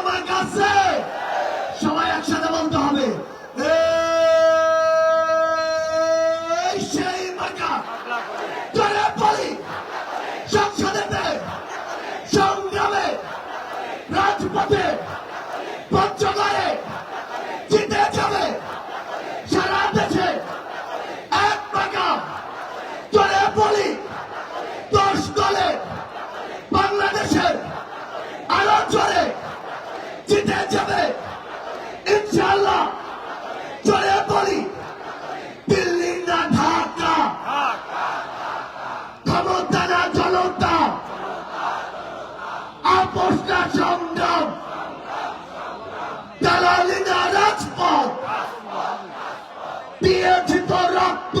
আমার কাছে সবাই একসাথে বলতে হবে সেই মার্কা চলে বলি সংসদেতে সংগ্রামে রাজপথে পঞ্চগড়ে জিতে যাবে সারা দেশে এক মার্কা চলে বলি 10 দলে বাংলাদেশের আরো জোরে জিতে যাবে ইনশাআল্লাহ চলে বলি দিল্লি না ঢাকা ক্ষমতা না জনতা আপোষ না সংগ্রাম দালালি না রাজপথ দিয়েছি তো রক্ত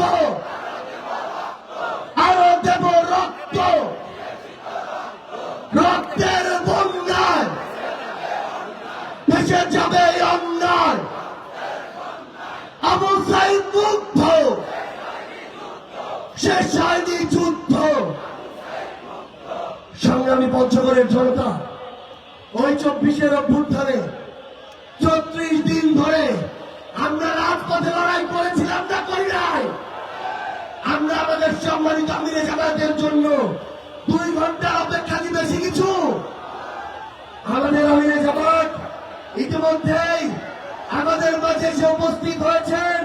আরো দেব রক্ত রক্তের বন্যায় ভেসে যাবে অন্যায় আবু সাইদ মুগ্ধ শেষ হয়নি যুদ্ধ সংগ্রামী পঞ্চগড়ের জনতা ওই 24-এর অভ্যুত্থানে 34 দিন ধরে আমরা রাজপথে লড়াই করেছিলাম না করি নাই আমরা আমাদের সম্মানিত আমিরে জামায়াতের জন্য 2 ঘন্টার অপেক্ষা কি বেশি কিছু আমাদের আমিরে জামাত ইতিমধ্যেই আমাদের মাঝে এসে উপস্থিত হয়েছেন